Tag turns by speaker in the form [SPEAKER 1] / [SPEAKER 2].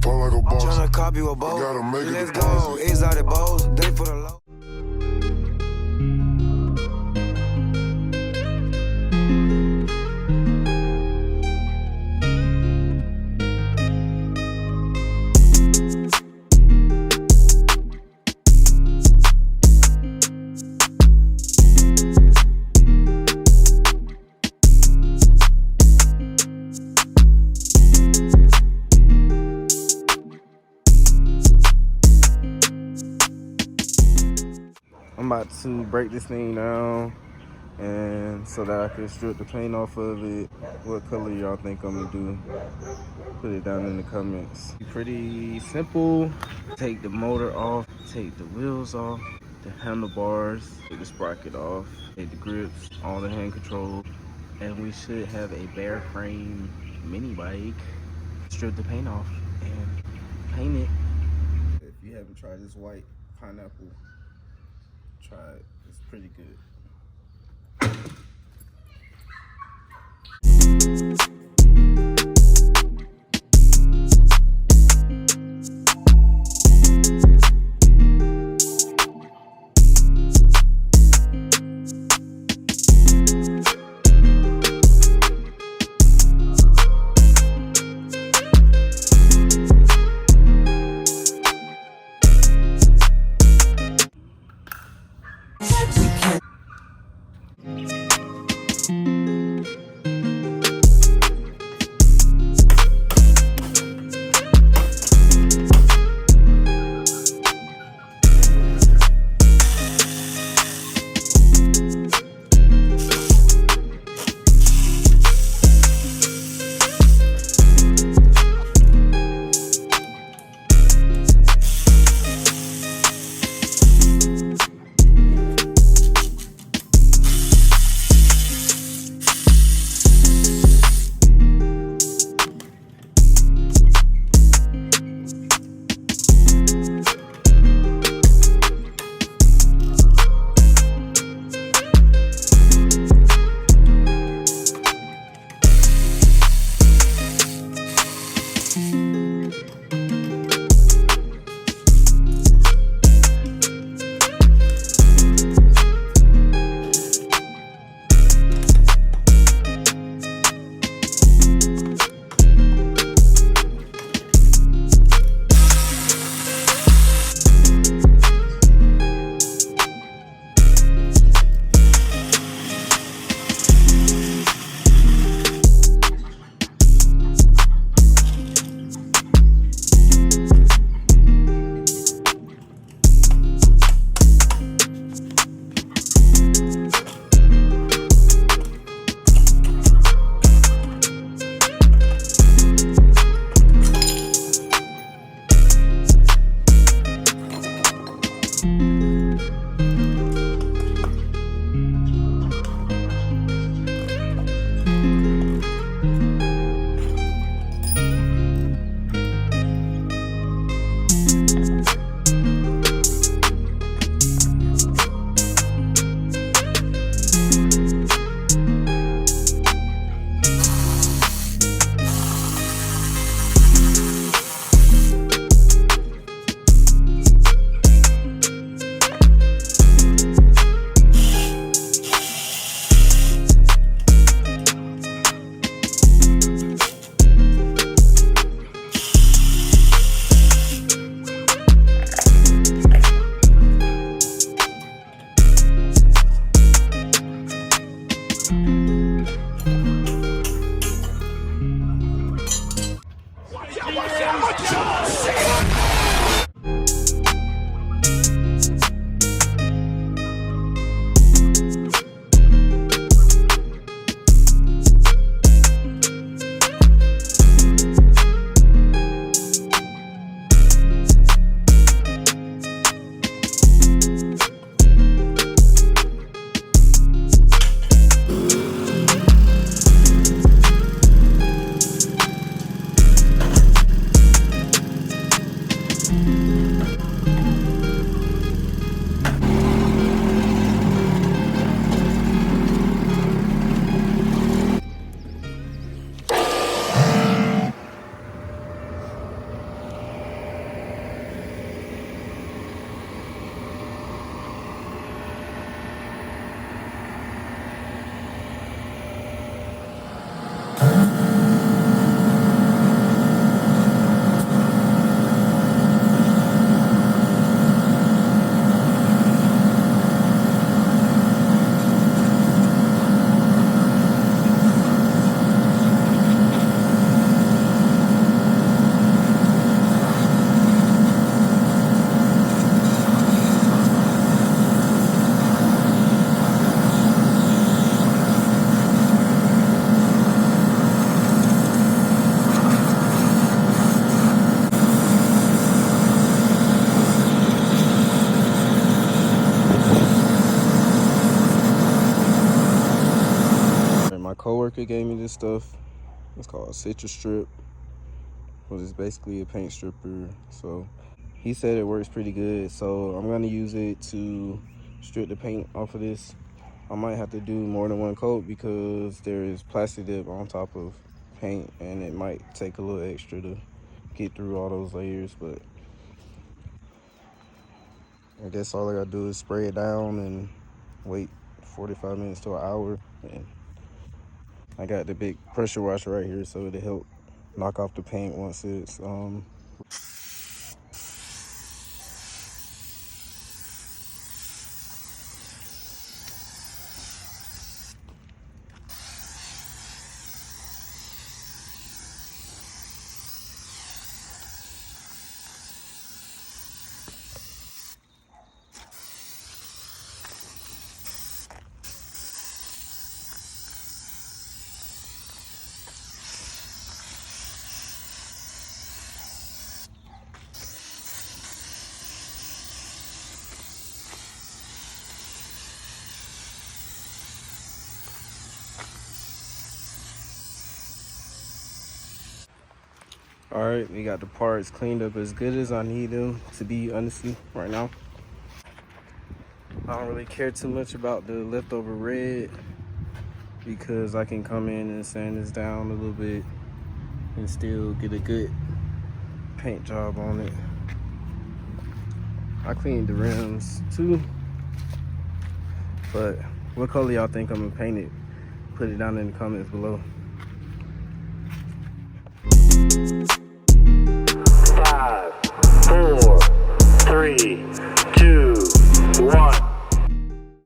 [SPEAKER 1] Pull like a boss.
[SPEAKER 2] Tryna copy a boat.
[SPEAKER 1] Gotta make it
[SPEAKER 2] Let's
[SPEAKER 1] a
[SPEAKER 2] go.
[SPEAKER 1] deposit.
[SPEAKER 2] Exotic bows. They for the low.
[SPEAKER 3] I'm about to break this thing down and so that I can strip the paint off of it. What color y'all think I'm gonna do? Put it down in the comments. Pretty simple. Take the motor off, take the wheels off, the handlebars, take the sprocket off, take the grips, all the hand controls, and we should have a bare frame mini bike. Strip the paint off and paint it. If you haven't tried this white pineapple, try it. It's pretty good. this stuff. It's called Citrus Strip, but it's basically a paint stripper. So he said it works pretty good, so I'm gonna use it to strip the paint off of this. I might have to do more than one coat because there is plastic dip on top of paint, and it might take a little extra to get through all those layers. But I guess all I gotta do is spray it down and wait 45 minutes to an hour. And I got the big pressure washer right here, so it'll help knock off the paint once it's all right. We got the parts cleaned up as good as I need them to be, honestly, right now. I don't really care too much about the leftover red because I can come in and sand this down a little bit and still get a good paint job on it. I cleaned the rims too, but what color y'all think I'm gonna paint it? Put it down in the comments below.
[SPEAKER 1] 5, 4, 3,